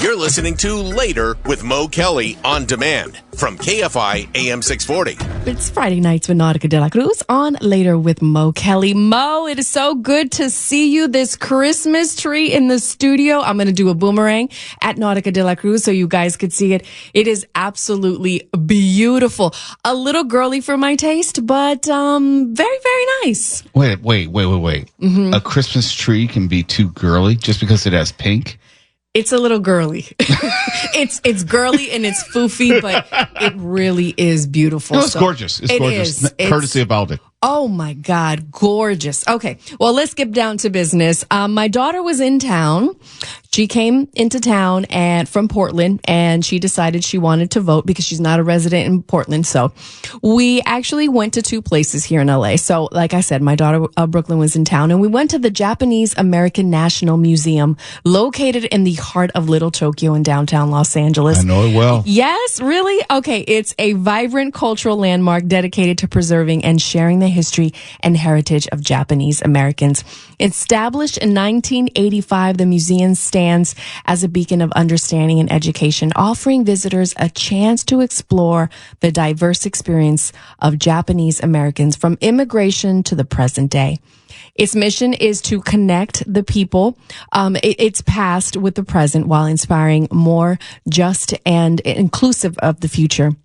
You're listening to Later with Mo Kelly on demand from KFI AM 640. It's Friday nights with Nautica de la Cruz on Later with Mo Kelly. Mo, it is so good to see you. This Christmas tree in the studio. I'm going to do a boomerang at Nautica de la Cruz so you guys could see it. It is absolutely beautiful. A little girly for my taste, but very, very nice. Wait. Mm-hmm. A Christmas tree can be too girly just because it has pink? It's a little girly. It's girly and it's foofy, but it really is beautiful. No, it's gorgeous. It's gorgeous. Courtesy of Aldic. Oh my God, gorgeous. Okay, well, let's get down to business. My daughter was in town. She came into town from Portland, and she decided she wanted to vote because she's not a resident in Portland. So we actually went to two places here in LA. So like I said, my daughter, Brooklyn, was in town, and we went to the Japanese American National Museum located in the heart of Little Tokyo in downtown Los Angeles. I know it well. Yes, really? Okay, it's a vibrant cultural landmark dedicated to preserving and sharing the history and heritage of Japanese Americans. Established in 1985, the museum stands as a beacon of understanding and education, offering visitors a chance to explore the diverse experience of Japanese Americans from immigration to the present day. Its mission is to connect the people, its past with the present, while inspiring more just and inclusive of the future.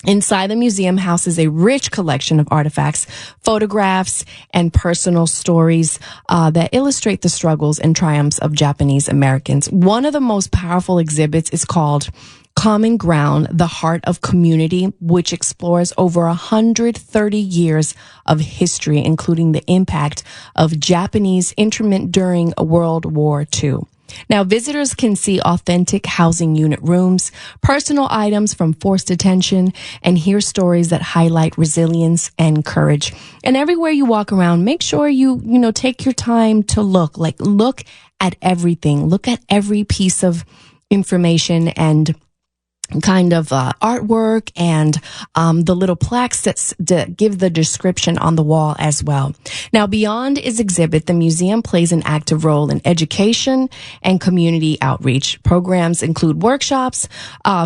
Inside the museum houses a rich collection of artifacts, photographs, and personal stories that illustrate the struggles and triumphs of Japanese Americans. One of the most powerful exhibits is called Common Ground, the Heart of Community, which explores over 130 years of history, including the impact of Japanese internment during World War II. Now, visitors can see authentic housing unit rooms, personal items from forced detention, and hear stories that highlight resilience and courage. And everywhere you walk around, make sure you take your time to look at everything. Look at every piece of information and kind of artwork and the little plaques that give the description on the wall as well. Now, beyond its exhibit, the museum plays an active role in education and community outreach. Programs include workshops,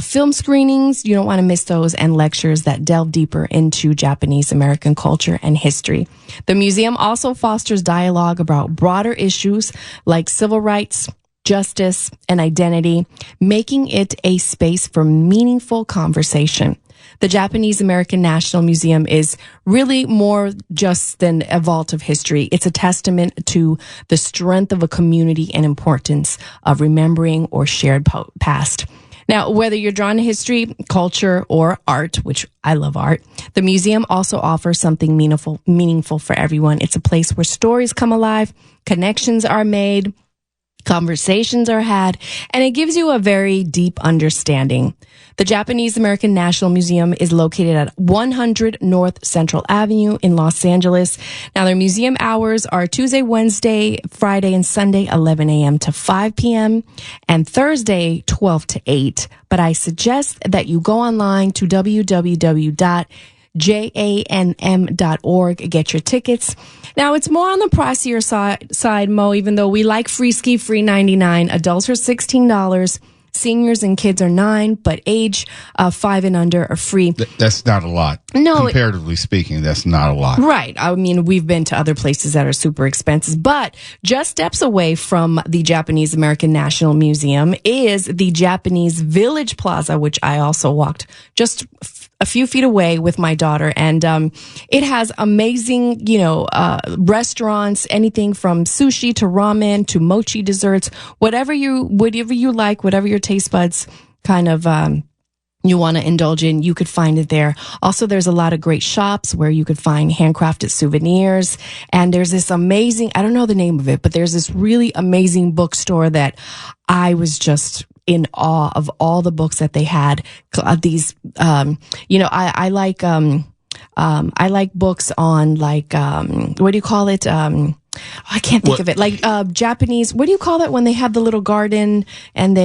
film screenings, you don't want to miss those, and lectures that delve deeper into Japanese American culture and history. The museum also fosters dialogue about broader issues like civil rights, justice, and identity, making it a space for meaningful conversation. The Japanese American National Museum is really more just than a vault of history. It's a testament to the strength of a community and importance of remembering or shared past. Now, whether you're drawn to history, culture, or art, which I love art, the museum also offers something meaningful for everyone. It's a place where stories come alive, connections are made, conversations are had, and it gives you a very deep understanding. The Japanese American National Museum is located at 100 North Central Avenue in Los Angeles. Now, their museum hours are Tuesday, Wednesday, Friday, and Sunday, 11 a.m. to 5 p.m., and Thursday, 12 to 8. But I suggest that you go online to www.janm.org, get your tickets. Now, it's more on the pricier side, Mo, even though we like free ski, free $99. Adults are $16. Seniors and kids are $9, but age 5 and under are free. That's not a lot. No. Comparatively speaking, that's not a lot. Right. I mean, we've been to other places that are super expensive, but just steps away from the Japanese American National Museum is the Japanese Village Plaza, which I also walked just a few feet away with my daughter. And it has amazing, restaurants, anything from sushi to ramen to mochi desserts, whatever you like, whatever your taste buds kind of you want to indulge in, you could find it there. Also, there's a lot of great shops where you could find handcrafted souvenirs. And there's this amazing, I don't know the name of it, but there's this really amazing bookstore that I was just in awe of all the books that they had. These, I like books on what do you call it? I can't think of it. Japanese, what do you call that when they have the little garden and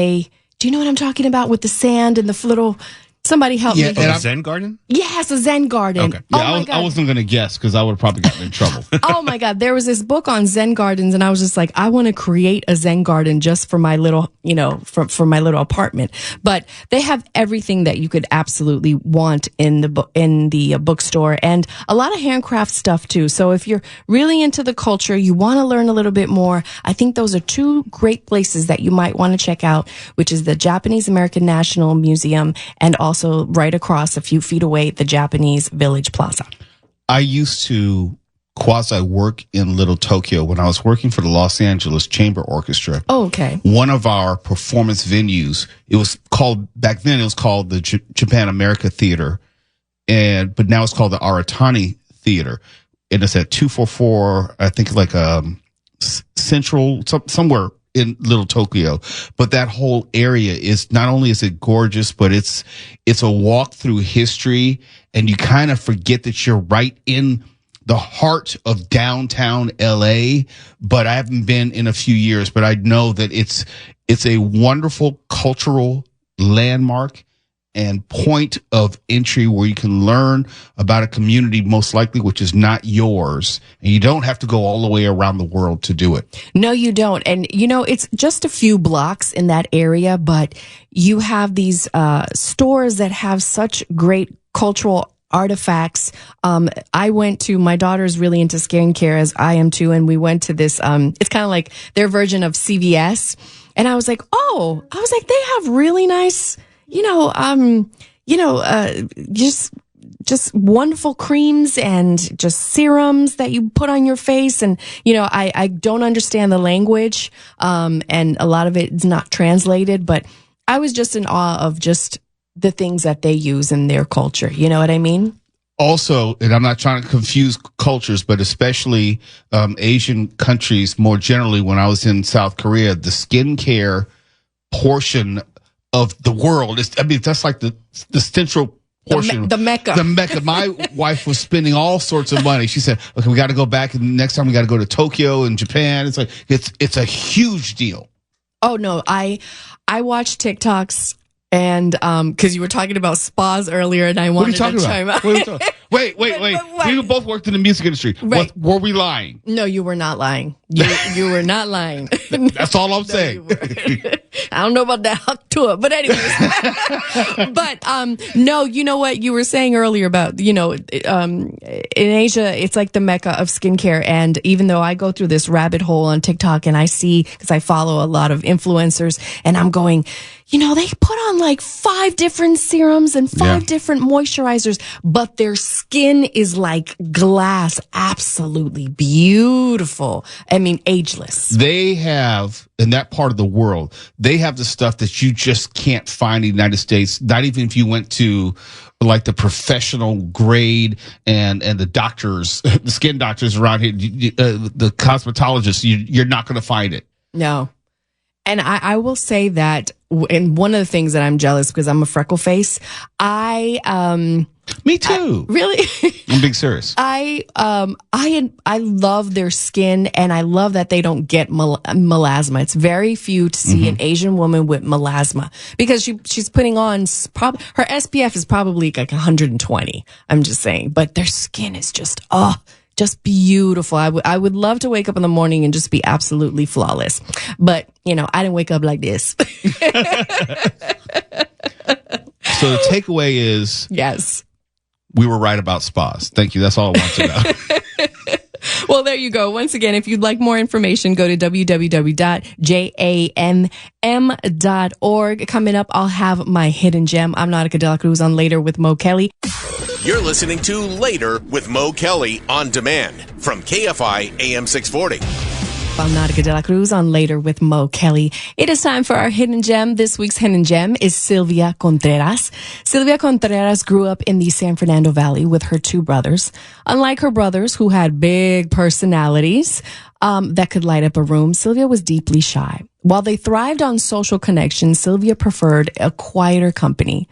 do you know what I'm talking about with the sand and the little Somebody help Yeah, me. and A Zen garden? Yes, a Zen garden. Okay. Oh Yeah, my I God. wasn't going to guess because I would have probably gotten in trouble. Oh my God. There was this book on Zen gardens and I was just like, I want to create a Zen garden just for my little, for my little apartment. But they have everything that you could absolutely want in the bookstore, and a lot of handcraft stuff too. So if you're really into the culture, you want to learn a little bit more, I think those are two great places that you might want to check out, which is the Japanese American National Museum and also right across a few feet away, the Japanese Village Plaza. I used to quasi work in Little Tokyo when I was working for the Los Angeles Chamber Orchestra. Oh, okay. One of our performance venues, back then it was called the Japan America Theater, but now it's called the Aratani Theater. And it's at 244, I think like Central, somewhere in Little Tokyo. But that whole area is, not only is it gorgeous, but it's a walk through history, and you kind of forget that you're right in the heart of downtown LA. But I haven't been in a few years, but I know that it's a wonderful cultural landmark and point of entry where you can learn about a community, most likely, which is not yours. And you don't have to go all the way around the world to do it. No, you don't. And, it's just a few blocks in that area, but you have these stores that have such great cultural artifacts. My daughter's really into skincare, as I am too, and we went to this, it's kind of like their version of CVS. And I was like, they have really nice, just wonderful creams and just serums that you put on your face. And, I don't understand the language, and a lot of it is not translated, but I was just in awe of just the things that they use in their culture. You know what I mean? Also, and I'm not trying to confuse cultures, but especially Asian countries more generally, when I was in South Korea, the skincare portion of the world that's like the central portion, the Mecca. The Mecca. My wife was spending all sorts of money. She said, "Okay, we got to go back, and next time we got to go to Tokyo and Japan." It's like it's a huge deal. Oh no, I watch TikToks, and because you were talking about spas earlier, and I wanted to chime out. Wait. We both worked in the music industry. Right. Were we lying? No, you were not lying. You were not lying. That's all I'm saying. I don't know about that hook to it, but anyways. But no, you know what you were saying earlier about, in Asia, it's like the Mecca of skincare. And even though I go through this rabbit hole on TikTok and I see, because I follow a lot of influencers, and I'm going, they put on like 5 different serums and 5 different moisturizers, but their skin is like glass, absolutely beautiful. I mean, ageless. They have, in that part of the world, they have the stuff that you just can't find in the United States. Not even if you went to like the professional grade and the doctors, the skin doctors around here, the cosmetologists, you're not going to find it. No. And I will say that, and one of the things that I'm jealous, because I'm a freckle face, Me too. really, I'm being serious. I love their skin, and I love that they don't get melasma. It's very few to see an Asian woman with melasma, because she's putting on her SPF is probably like 120. I'm just saying, but their skin is just beautiful. I would love to wake up in the morning and just be absolutely flawless. But, I didn't wake up like this. So the takeaway is, Yes. we were right about spas. Thank you. That's all I want to know. Well, there you go. Once again, if you'd like more information, go to www.jamm.org. Coming up, I'll have my hidden gem. I'm Nautica de la Cruz on Later with Mo Kelly. You're listening to Later with Mo Kelly on demand from KFI AM 640. I'm Nautica de la Cruz on Later with Mo Kelly. It is time for our hidden gem. This week's hidden gem is Sylvia Contreras. Sylvia Contreras grew up in the San Fernando Valley with her 2 brothers. Unlike her brothers, who had big personalities that could light up a room, Sylvia was deeply shy. While they thrived on social connections, Sylvia preferred a quieter company.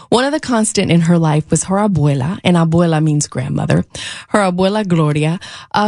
One of the constant in her life was her abuela, and abuela means grandmother. Her abuela Gloria,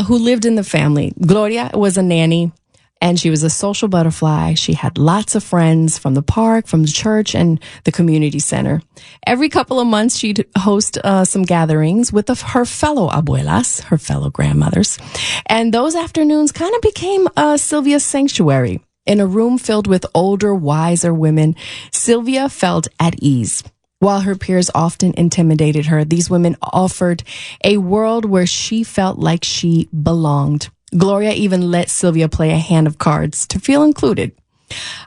who lived in the family. Gloria was a nanny. And she was a social butterfly. She had lots of friends from the park, from the church, and the community center. Every couple of months, she'd host some gatherings with her fellow abuelas, her fellow grandmothers. And those afternoons kind of became Sylvia's sanctuary. In a room filled with older, wiser women, Sylvia felt at ease. While her peers often intimidated her, these women offered a world where she felt like she belonged. Gloria even let Sylvia play a hand of cards to feel included.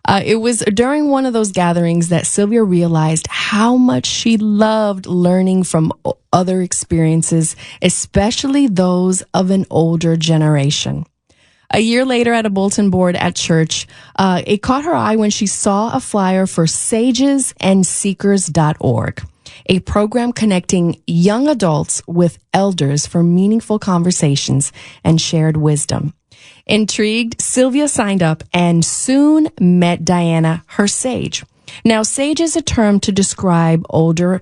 It was during one of those gatherings that Sylvia realized how much she loved learning from other experiences, especially those of an older generation. A year later at a bulletin board at church, it caught her eye when she saw a flyer for sagesandseekers.org, a program connecting young adults with elders for meaningful conversations and shared wisdom. Intrigued, Sylvia signed up and soon met Diana, her sage. Now, sage is a term to describe older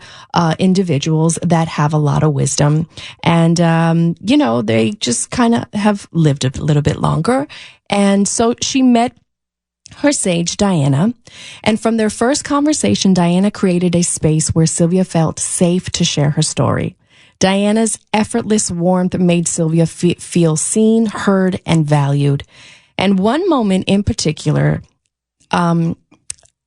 individuals that have a lot of wisdom. And, they just kind of have lived a little bit longer. And so she met her sage, Diana. And from their first conversation, Diana created a space where Sylvia felt safe to share her story. Diana's effortless warmth made Sylvia feel seen, heard, and valued. And one moment in particular,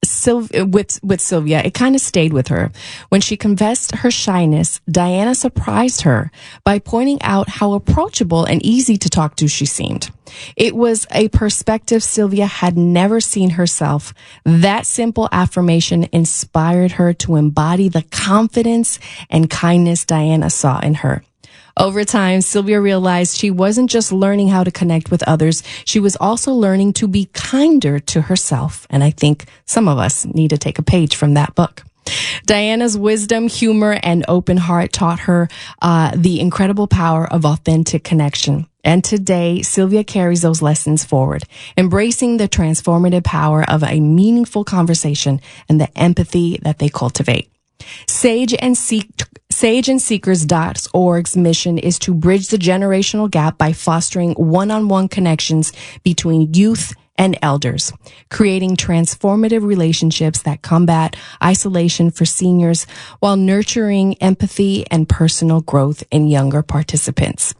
with Sylvia, it kind of stayed with her. When she confessed her shyness, Diana surprised her by pointing out how approachable and easy to talk to she seemed. It was a perspective Sylvia had never seen herself. That simple affirmation inspired her to embody the confidence and kindness Diana saw in her. Over time, Sylvia realized she wasn't just learning how to connect with others, she was also learning to be kinder to herself. And I think some of us need to take a page from that book. Diana's wisdom, humor, and open heart taught her the incredible power of authentic connection. And today, Sylvia carries those lessons forward, embracing the transformative power of a meaningful conversation and the empathy that they cultivate. Sageandseekers.org's mission is to bridge the generational gap by fostering one-on-one connections between youth and elders, creating transformative relationships that combat isolation for seniors while nurturing empathy and personal growth in younger participants.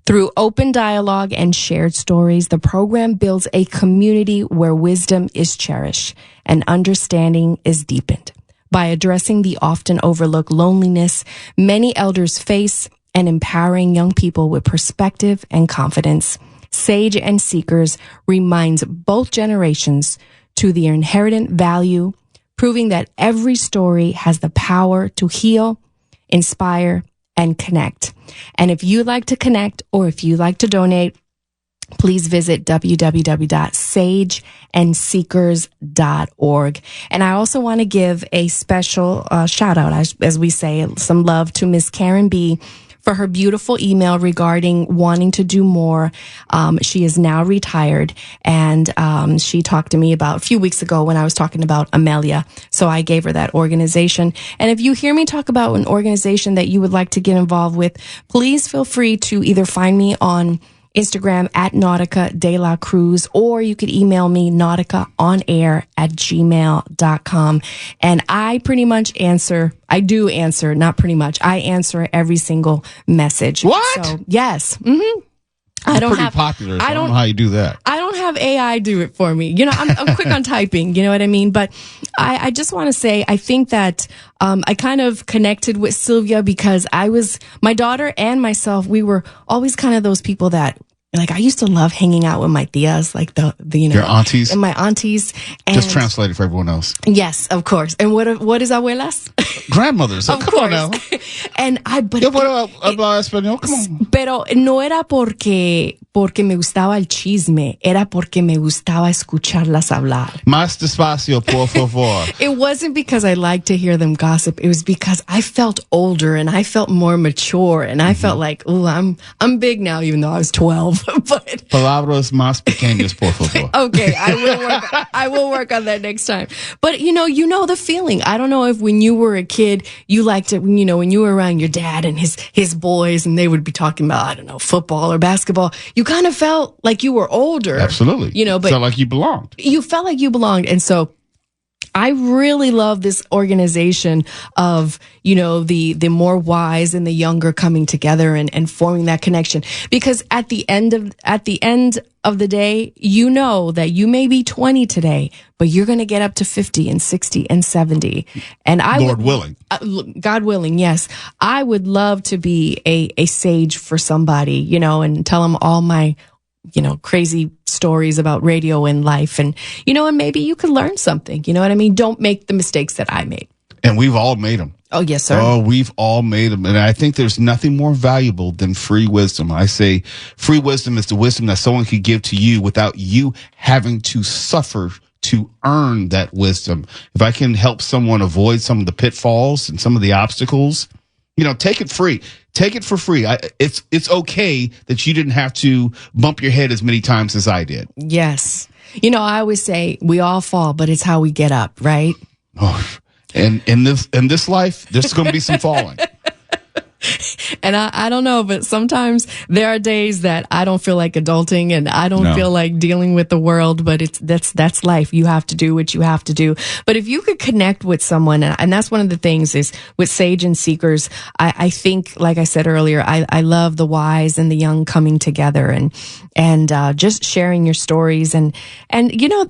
Through open dialogue and shared stories, the program builds a community where wisdom is cherished and understanding is deepened. By addressing the often overlooked loneliness many elders face and empowering young people with perspective and confidence, Sage and Seekers reminds both generations to the inherent value, proving that every story has the power to heal, inspire, and connect. And if you'd like to connect or if you'd like to donate, please visit www.sageandseekers.org. And I also want to give a special shout out, as we say, some love to Miss Karen B. for her beautiful email regarding wanting to do more. She is now retired, and she talked to me about a few weeks ago when I was talking about Amelia. So I gave her that organization. And if you hear me talk about an organization that you would like to get involved with, please feel free to either find me on Instagram at Nautica de la Cruz, or you could email me nauticaonair@gmail.com. And I pretty much answer, I answer every single message. What? So, yes. Mm-hmm. I don't pretty have popular. So I don't know how you do that. I don't have AI do it for me. I'm quick on typing. You know what I mean? But I just want to say, I think that I kind of connected with Sylvia because my daughter and myself, we were always kind of those people that, like, I used to love hanging out with my tias, like the your aunties, and my aunties. And just translate it for everyone else. Yes, of course. And what is abuelas? Grandmothers. Of come course. on now. And Yo puedo hablar español. Come on. Pero no era porque me gustaba el chisme, era porque me gustaba escucharlas hablar. Más despacio, por favor. It wasn't because I liked to hear them gossip. It was because I felt older and I felt more mature and I felt like, oh, I'm big now, even though I was 12. But palabras más pequeñas, por favor. okay, I will work on that next time. But you know the feeling. I don't know if when you were a kid, you liked it, when you were around your dad and his boys and they would be talking about, I don't know, football or basketball. You kind of felt like you were older. Absolutely. But felt like you belonged. You felt like you belonged. And so I really love this organization of, the more wise and the younger coming together and forming that connection. Because at the end of the day, that you may be 20 today, but you're going to get up to 50 and 60 and 70. And Lord willing. God willing, yes. I would love to be a sage for somebody, and tell them all my crazy stories about radio and life. And maybe you could learn something. You know what I mean? Don't make the mistakes that I made. And we've all made them. Oh, yes, sir. Oh, we've all made them. And I think there's nothing more valuable than free wisdom. I say free wisdom is the wisdom that someone could give to you without you having to suffer to earn that wisdom. If I can help someone avoid some of the pitfalls and some of the obstacles, take it free. Take it for free. It's okay that you didn't have to bump your head as many times as I did. Yes. I always say we all fall, but it's how we get up, right? Oh, and in this life, there's going to be some falling. And I don't know, but sometimes there are days that I don't feel like adulting and I don't feel like dealing with the world, but that's life. You have to do what you have to do. But if you could connect with someone, and that's one of the things is with Sage and Seekers, I think, like I said earlier, I love the wise and the young coming together and just sharing your stories. And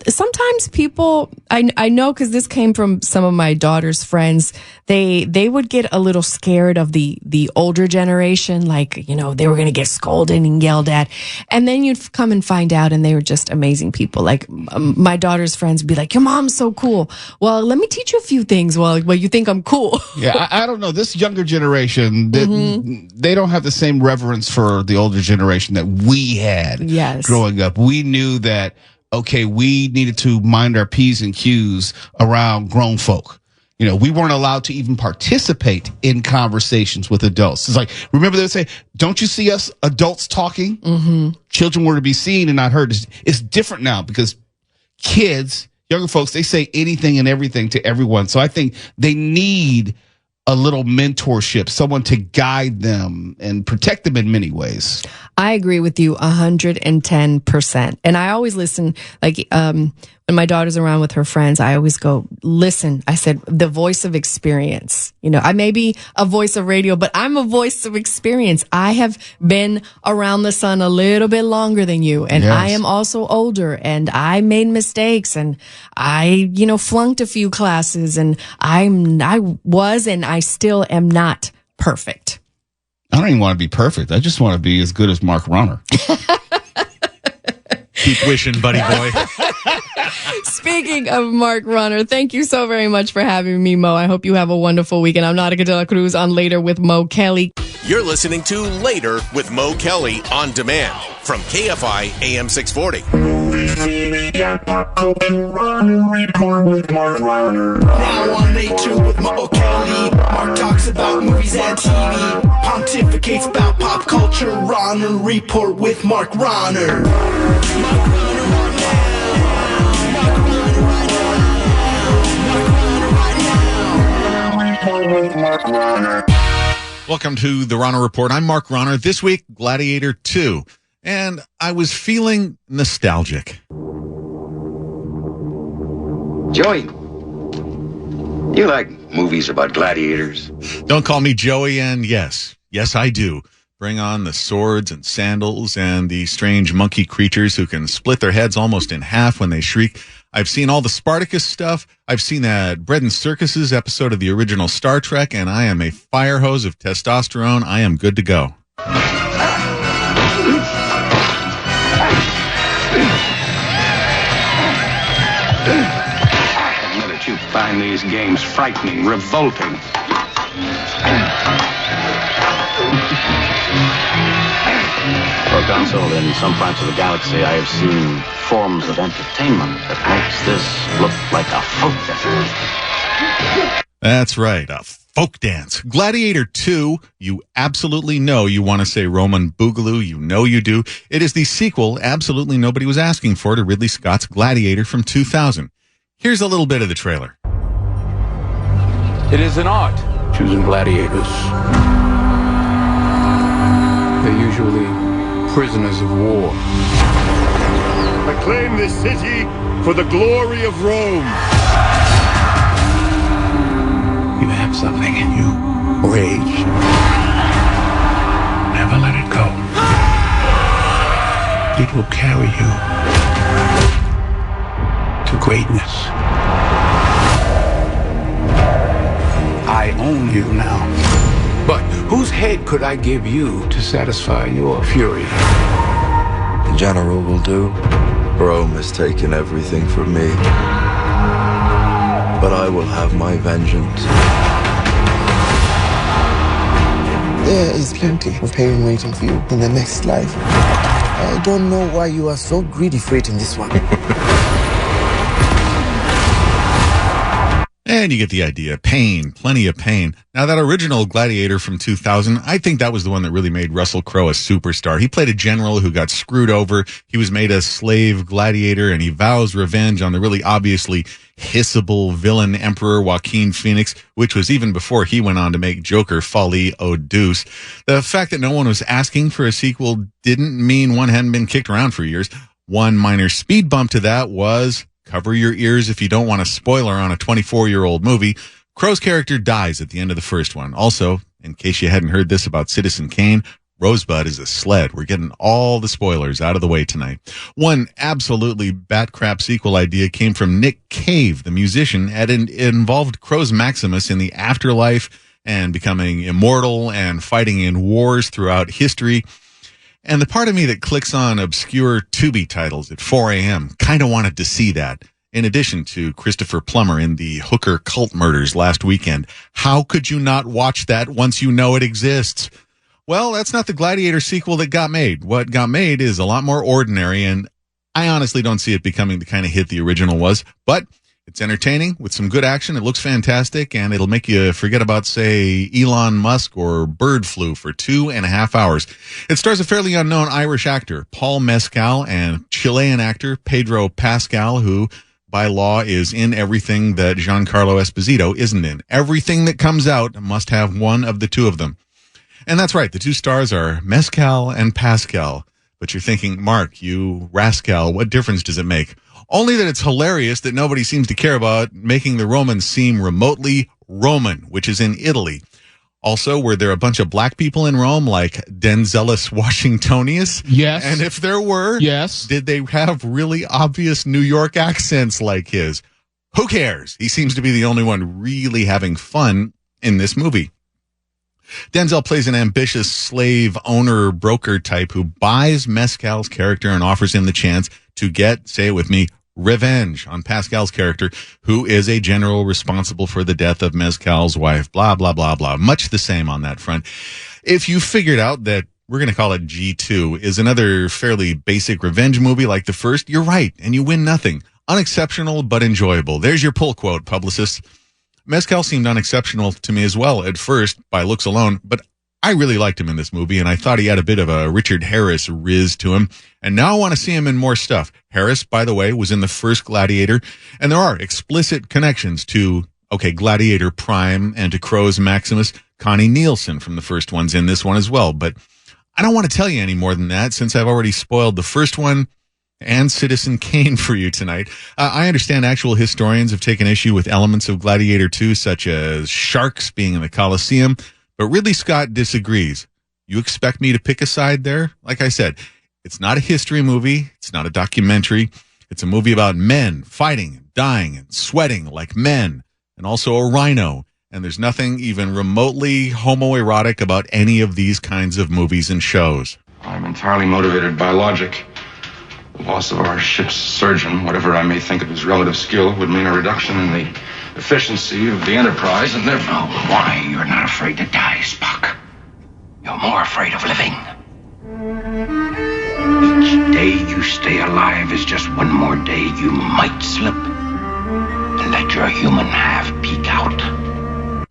sometimes people, I know, cause this came from some of my daughter's friends, they would get a little scared of the older generation, like, they were going to get scolded and yelled at. And then you'd come and find out and they were just amazing people. Like my daughter's friends would be like, your mom's so cool. Well, let me teach you a few things while you think I'm cool. Yeah, I don't know. This younger generation, they don't have the same reverence for the older generation that we had growing up. We knew that, okay, we needed to mind our P's and Q's around grown folk. We weren't allowed to even participate in conversations with adults. It's like, remember they would say, don't you see us adults talking? Mm-hmm. Children were to be seen and not heard. It's different now because kids, younger folks, they say anything and everything to everyone. So I think they need a little mentorship, someone to guide them and protect them in many ways. I agree with you 110%. And I always listen, like, when my daughter's around with her friends, I always go, listen. I said, the voice of experience. I may be a voice of radio, but I'm a voice of experience. I have been around the sun a little bit longer than you. And I am also older and I made mistakes and I, flunked a few classes and I was and I still am not perfect. I don't even want to be perfect. I just want to be as good as Mark Rahner. Keep wishing, buddy boy. Speaking of Mark Rahner, thank you so very much for having me, Mo. I hope you have a wonderful weekend. I'm Nautica de la Cruz on Later with Mo Kelly. You're listening to Later with Mo Kelly on demand from KFI AM 640. Now on Later with Mo Kelly, Mark talks about movies and TV, pontificates about pop culture. Rahner Report with Mark Rahner. Welcome to the Rahner Report. I'm Mark Rahner. This week, Gladiator 2. And I was feeling nostalgic. Joey, you like movies about gladiators? Don't call me Joey, and yes, I do. Bring on the swords and sandals and the strange monkey creatures who can split their heads almost in half when they shriek. I've seen all the Spartacus stuff. I've seen that Bread and Circuses episode of the original Star Trek, and I am a fire hose of testosterone. I am good to go. I admit it, you find these games frightening, revolting. Proconsul, in some parts of the galaxy, I have seen forms of entertainment that makes this look like a folk. That's right, a folk dance. Gladiator 2, you absolutely know you want to say Roman Boogaloo. You know you do. It is the sequel absolutely nobody was asking for to Ridley Scott's Gladiator from 2000. Here's a little bit of the trailer. It is an art, choosing gladiators. They're usually prisoners of war. I claim this city for the glory of Rome. You have something in you. Rage. Never let it go. It will carry you to greatness. I own you now. But whose head could I give you to satisfy your fury? The general will do. Rome has taken everything from me. But I will have my vengeance. There is plenty of pain waiting for you in the next life. I don't know why you are so greedy for it in this one. And you get the idea. Pain. Plenty of pain. Now, that original Gladiator from 2000, I think that was the one that really made Russell Crowe a superstar. He played a general who got screwed over. He was made a slave gladiator, and he vows revenge on the really obviously hissable villain Emperor Joaquin Phoenix, which was even before he went on to make Joker Folie au Deuce. The fact that no one was asking for a sequel didn't mean one hadn't been kicked around for years. One minor speed bump to that was... cover your ears if you don't want a spoiler on a 24-year-old movie. Crowe's character dies at the end of the first one. Also, in case you hadn't heard this about Citizen Kane, Rosebud is a sled. We're getting all the spoilers out of the way tonight. One absolutely bat-crap sequel idea came from Nick Cave, the musician, and it involved Crowe's Maximus in the afterlife and becoming immortal and fighting in wars throughout history. And the part of me that clicks on obscure Tubi titles at 4 a.m. kind of wanted to see that, in addition to Christopher Plummer in the Hooker cult murders last weekend. How could you not watch that once you know it exists? Well, that's not the Gladiator sequel that got made. What got made is a lot more ordinary, and I honestly don't see it becoming the kind of hit the original was, but it's entertaining with some good action. It looks fantastic, and it'll make you forget about, say, Elon Musk or bird flu for 2.5 hours. It stars a fairly unknown Irish actor, Paul Mescal, and Chilean actor Pedro Pascal, who, by law, is in everything that Giancarlo Esposito isn't in. Everything that comes out must have one of the two of them. And that's right, the two stars are Mescal and Pascal. But you're thinking, Mark, you rascal, what difference does it make? Only that it's hilarious that nobody seems to care about making the Romans seem remotely Roman, which is in Italy. Also, were there a bunch of black people in Rome like Denzelis Washingtonius? Yes. And if there were, yes, did they have really obvious New York accents like his? Who cares? He seems to be the only one really having fun in this movie. Denzel plays an ambitious slave owner broker type who buys Mescal's character and offers him the chance to get, say it with me, revenge on Pascal's character, who is a general responsible for the death of Mescal's wife, blah, blah, blah, blah. Much the same on that front. If you figured out that we're going to call it G2 is another fairly basic revenge movie like the first, you're right, and you win nothing. Unexceptional, but enjoyable. There's your pull quote, publicists. Mescal seemed unexceptional to me as well at first by looks alone, but I really liked him in this movie, and I thought he had a bit of a Richard Harris riz to him, and now I want to see him in more stuff. Harris, by the way, was in the first Gladiator, and there are explicit connections to, Gladiator Prime and to Crowe's Maximus. Connie Nielsen from the first one's in this one as well, but I don't want to tell you any more than that since I've already spoiled the first one and Citizen Kane for you tonight. I understand actual historians have taken issue with elements of Gladiator 2, such as sharks being in the Colosseum, but Ridley Scott disagrees. You expect me to pick a side there? Like I said, it's not a history movie. It's not a documentary. It's a movie about men fighting and dying and sweating like men, and also a rhino. And there's nothing even remotely homoerotic about any of these kinds of movies and shows. I'm entirely motivated by logic. The loss of our ship's surgeon, whatever I may think of his relative skill, would mean a reduction in the efficiency of the Enterprise, and therefore... Oh, why? You're not afraid to die, Spock. You're more afraid of living. Each day you stay alive is just one more day you might slip and let your human half peek out.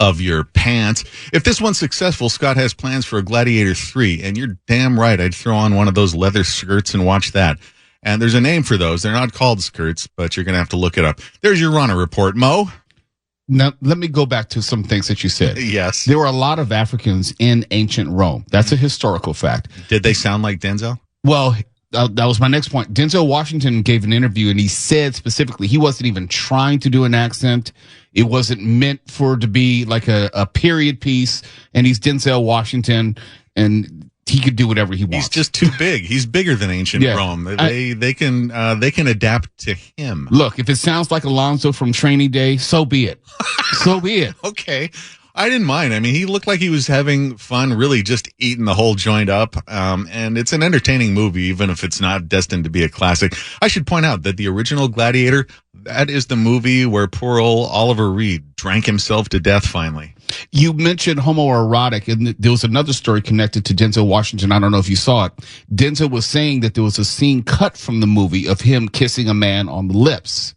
of your pants. If this one's successful, Scott has plans for a Gladiator 3, and you're damn right I'd throw on one of those leather skirts and watch that. And there's a name for those. They're not called skirts, but you're going to have to look it up. There's your Rahner report, Mo. Now, let me go back to some things that you said. Yes. There were a lot of Africans in ancient Rome. That's a historical fact. Did they sound like Denzel? Well, that was my next point. Denzel Washington gave an interview, and he said specifically he wasn't even trying to do an accent. It wasn't meant to be like a period piece, and he's Denzel Washington, and he could do whatever he wants. He's just too big. He's bigger than ancient Rome. They can adapt to him. Look, if it sounds like Alonzo from Training Day, so be it. So be it. Okay. I didn't mind. I mean, he looked like he was having fun, really just eating the whole joint up. And it's an entertaining movie, even if it's not destined to be a classic. I should point out that the original Gladiator, that is the movie where poor old Oliver Reed drank himself to death finally. You mentioned homoerotic, and there was another story connected to Denzel Washington. I don't know if you saw it. Denzel was saying that there was a scene cut from the movie of him kissing a man on the lips.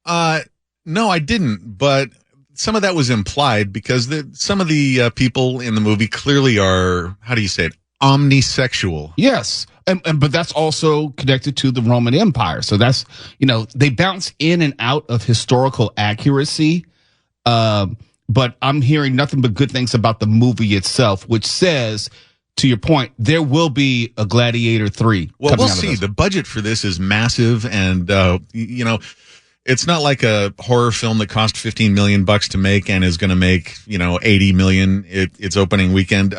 No, I didn't, but some of that was implied because some of the people in the movie clearly are, how do you say it, omnisexual. Yes. But that's also connected to the Roman Empire. So that's, they bounce in and out of historical accuracy. But I'm hearing nothing but good things about the movie itself, which says, to your point, there will be a Gladiator 3. Well, we'll see. The budget for this is massive, and it's not like a horror film that cost $15 million to make and is going to make, $80 million its opening weekend.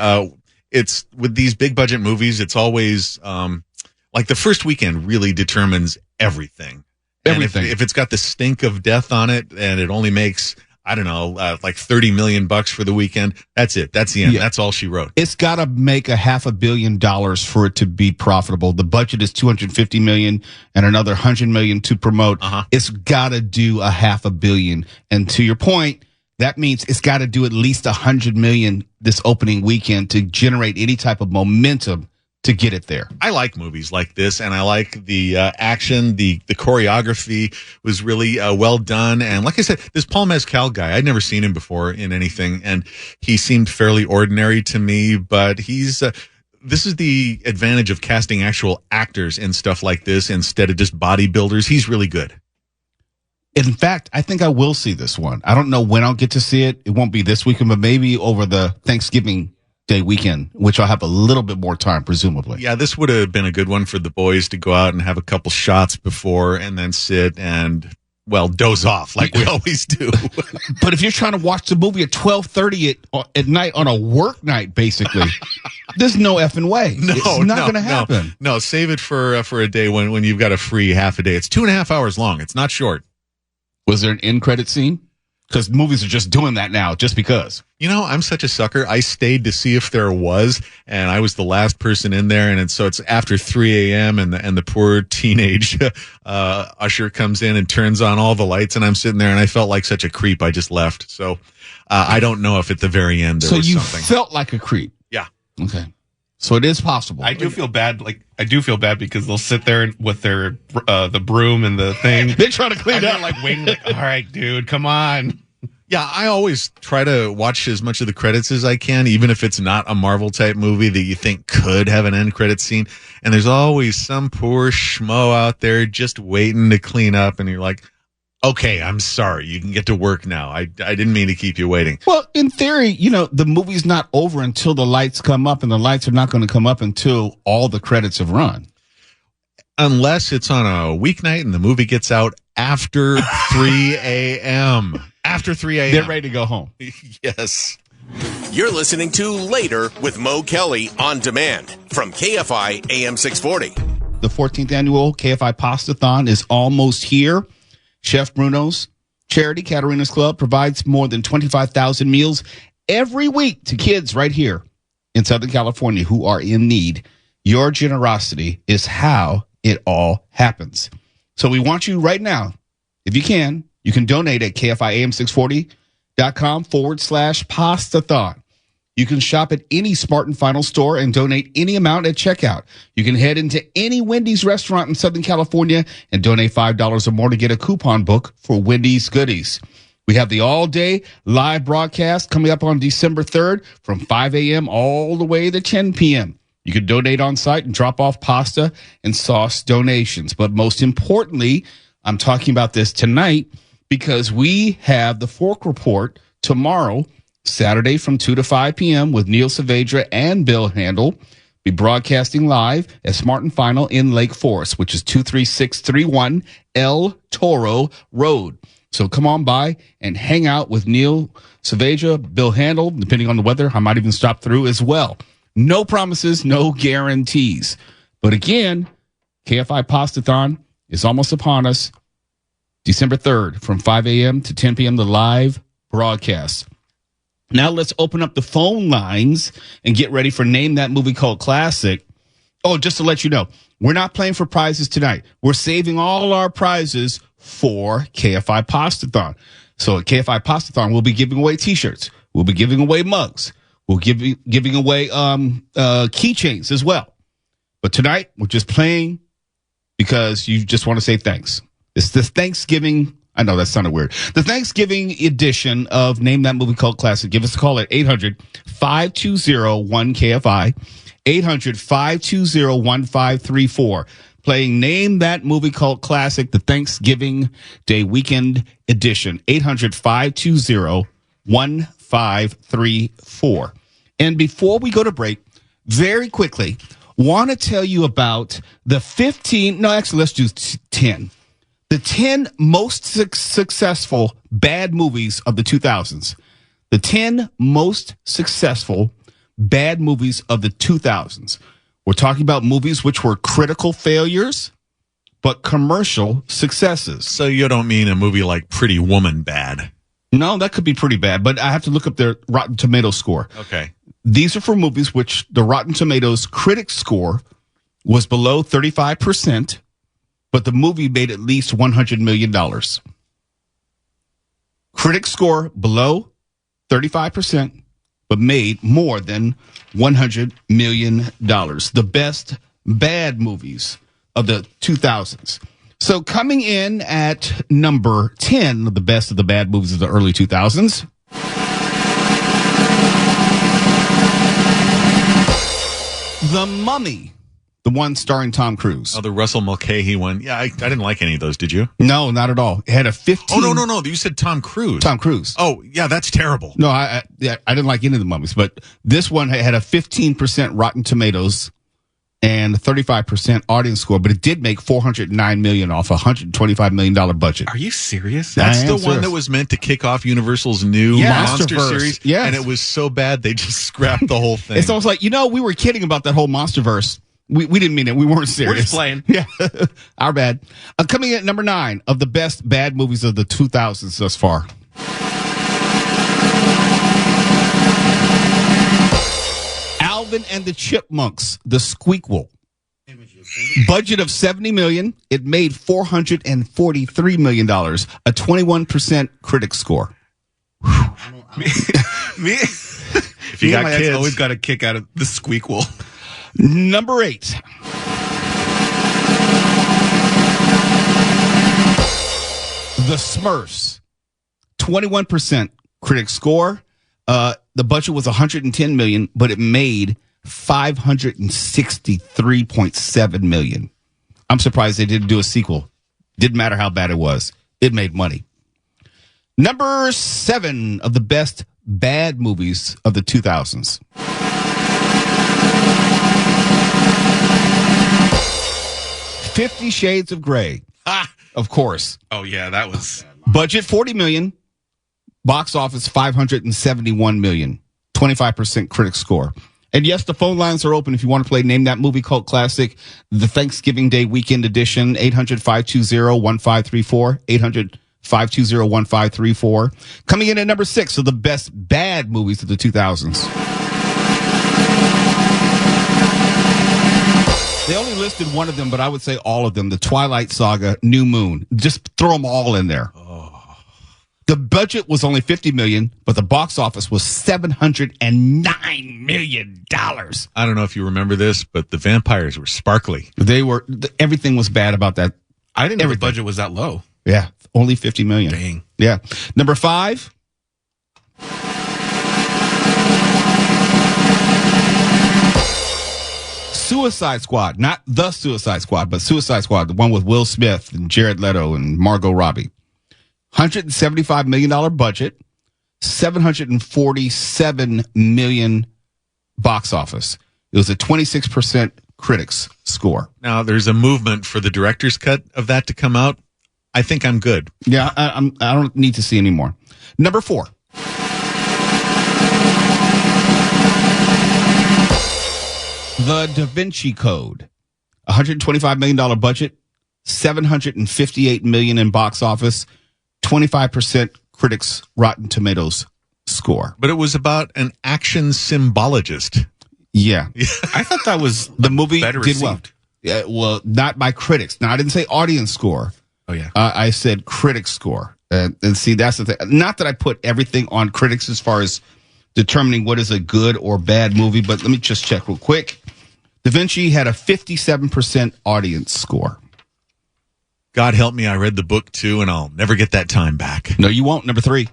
It's with these big budget movies, it's always like the first weekend really determines everything. Everything. And if it's got the stink of death on it and it only makes, I don't know, like $30 million for the weekend, that's it. That's the end. Yeah. That's all she wrote. It's got to make $500 million for it to be profitable. The budget is $250 million and another $100 million to promote. It's got to do $500 million. And to your point, that means it's got to do at least $100 million this opening weekend to generate any type of momentum to get it there. I like movies like this, and I like the action. The choreography was really well done. And like I said, this Paul Mescal guy, I'd never seen him before in anything, and he seemed fairly ordinary to me, but he's this is the advantage of casting actual actors in stuff like this instead of just bodybuilders. He's really good. In fact, I think I will see this one. I don't know when I'll get to see it. It won't be this weekend, but maybe over the Thanksgiving Day weekend, which I'll have a little bit more time, presumably. Yeah, this would have been a good one for the boys to go out and have a couple shots before and then sit and, well, doze off like we always do. But if you're trying to watch the movie at 12:30 at night on a work night, basically, there's no effing way. It's not going to happen. No, save it for a day when you've got a free half a day. It's 2.5 hours long. It's not short. Was there an end credit scene? Because movies are just doing that now, just because. I'm such a sucker. I stayed to see if there was, and I was the last person in there. And so it's after 3 a.m. and the poor teenage usher comes in and turns on all the lights, and I'm sitting there, and I felt like such a creep. I just left. So I don't know if at the very end there was something. So you felt like a creep? Yeah. Okay. So it is possible. I do feel bad. I do feel bad because they'll sit there with their the broom and the thing. They're trying to clean it up. Like waiting. All right, dude, come on. Yeah, I always try to watch as much of the credits as I can, even if it's not a Marvel type movie that you think could have an end credit scene. And there's always some poor schmo out there just waiting to clean up, and you're like, okay, I'm sorry. You can get to work now. I didn't mean to keep you waiting. Well, in theory, the movie's not over until the lights come up, and the lights are not going to come up until all the credits have run. Unless it's on a weeknight and the movie gets out after 3 a.m. After 3 a.m. They're ready to go home. Yes. You're listening to Later with Mo Kelly on demand from KFI AM 640. The 14th annual KFI Pastathon is almost here. Chef Bruno's charity, Katarina's Club, provides more than 25,000 meals every week to kids right here in Southern California who are in need. Your generosity is how it all happens. So we want you right now, if you can donate at kfiam640.com/pastathon. You can shop at any Smart & Final store and donate any amount at checkout. You can head into any Wendy's restaurant in Southern California and donate $5 or more to get a coupon book for Wendy's goodies. We have the all-day live broadcast coming up on December 3rd from 5 a.m. all the way to 10 p.m. You can donate on site and drop off pasta and sauce donations. But most importantly, I'm talking about this tonight because we have the Fork Report tomorrow, Saturday from 2 to 5 p.m. with Neil Saavedra and Bill Handel. Be broadcasting live at Smart and Final in Lake Forest, which is 23631 El Toro Road. So come on by and hang out with Neil Saavedra, Bill Handel. Depending on the weather, I might even stop through as well. No promises, no guarantees. But again, KFI Pastathon is almost upon us. December 3rd from 5 a.m. to 10 p.m. the live broadcast. Now let's open up the phone lines and get ready for Name That Movie Called Classic. Oh, just to let you know, we're not playing for prizes tonight. We're saving all our prizes for KFI Pastathon. So at KFI Pastathon, we'll be giving away T-shirts. We'll be giving away mugs. We'll giving away keychains as well. But tonight, we're just playing because you just want to say thanks. It's the Thanksgiving. I know that sounded weird. The Thanksgiving edition of Name That Movie Called Classic. Give us a call at 800-520-1KFI. 800-520-1534. Playing Name That Movie Called Classic, the Thanksgiving Day Weekend Edition. 800-520-1534. And before we go to break, very quickly, want to tell you about the 15, no, actually, let's do 10. The 10 most successful bad movies of the 2000s. The 10 most successful bad movies of the 2000s. We're talking about movies which were critical failures, but commercial successes. So you don't mean a movie like Pretty Woman bad? No, that could be pretty bad, but I have to look up their Rotten Tomatoes score. Okay. These are for movies which the Rotten Tomatoes critic score was below 35%, but the movie made at least $100 million. Critic score below 35%, but made more than $100 million. The best bad movies of the 2000s. So coming in at number 10 of the bad movies of the early 2000s. The Mummy. The one starring Tom Cruise. Oh, the Russell Mulcahy one. Yeah, I didn't like any of those. Did you? No, not at all. It had a 15. Oh, no. You said Tom Cruise. Tom Cruise. Oh, yeah, that's terrible. No, I didn't like any of the mummies, but this one had a 15% Rotten Tomatoes and a 35% audience score, but it did make $409 million off a $125 million budget. Are you serious? That's the one that was meant to kick off Universal's new Monster series. Yes. And it was so bad, they just scrapped the whole thing. It's almost like, we were kidding about that whole Monsterverse. We didn't mean it. We weren't serious. We're just playing. Yeah. Our bad. Coming in at number 9 of the best bad movies of the 2000s thus far. Alvin and the Chipmunks, The Squeakquel. Budget of $70 million. It made $443 million. A 21% critic score. Me if you got kids, always got a kick out of The Squeakquel. Number 8. The Smurfs. 21% critic score. The budget was $110 million, but it made $563.7 million. I'm surprised they didn't do a sequel. Didn't matter how bad it was. It made money. Number 7 of the best bad movies of the 2000s. $50 Shades of Grey. Of course. Oh, yeah, that was... Budget, $40 million. Box office, $571 million. 25% critic score. And yes, the phone lines are open if you want to play Name That Movie Cult Classic, the Thanksgiving Day Weekend Edition, 800-520-1534, 800-520-1534. Coming in at number 6 of the best bad movies of the 2000s. They only listed one of them, but I would say all of them. The Twilight Saga, New Moon. Just throw them all in there. The budget was only $50 million, but the box office was $709 million. I don't know if you remember this, but the vampires were sparkly. They were. Everything was bad about that. I didn't know the budget was that low. Yeah, only 50 million. Dang. Yeah. Number 5. Suicide Squad, not the Suicide Squad, but Suicide Squad, the one with Will Smith and Jared Leto and Margot Robbie. $175 million budget, $747 million box office. It was a 26% critics score. Now, there's a movement for the director's cut of that to come out. I think I'm good. Yeah, I don't need to see any more. Number 4. The Da Vinci Code. $125 million budget, $758 million in box office, 25% critics Rotten Tomatoes score. But it was about an action symbologist. Yeah. I thought that was the movie better did well. received. Yeah, well, not by critics. Now, I didn't say audience score. Oh, yeah. I said critics score. And see, that's the thing. Not that I put everything on critics as far as determining what is a good or bad movie, but let me just check real quick. Da Vinci had a 57% audience score. God help me, I read the book too, and I'll never get that time back. No, you won't. Number 3.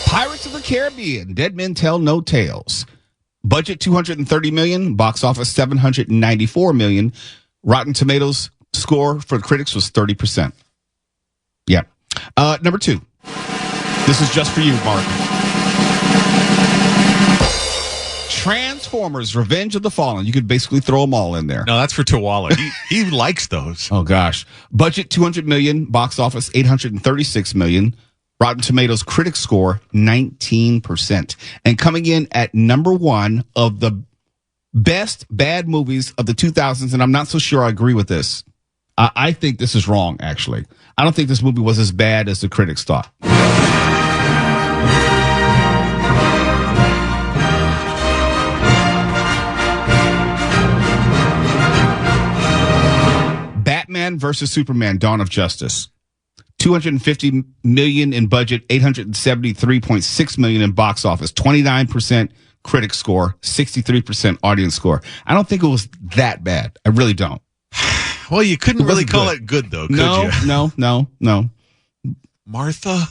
Pirates of the Caribbean, Dead Men Tell No Tales. Budget $230 million, box office $794 million. Rotten Tomatoes score for the critics was 30%. Yeah. Number 2. This is just for you, Mark. Transformers: Revenge of the Fallen. You could basically throw them all in there. No, that's for Tawala. He likes those. Oh gosh. Budget $200 million, box office $836 million. Rotten Tomatoes critic score 19%. And coming in at number 1 of the best bad movies of the 2000s, and I'm not so sure I agree with this. I think this is wrong, actually. I don't think this movie was as bad as the critics thought. Batman versus Superman: Dawn of Justice. $250 million in budget, $873.6 million in box office, 29% critic score, 63% audience score. I don't think it was that bad. I really don't. Well, you couldn't really call it good, though, could you? No. Martha?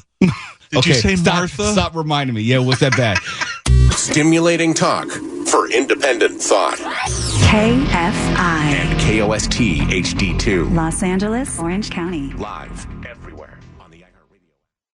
Did you say Martha? Stop reminding me. Yeah, was that bad? Stimulating talk for independent thought. KFI. And KOST HD2. Los Angeles, Orange County. Live everywhere.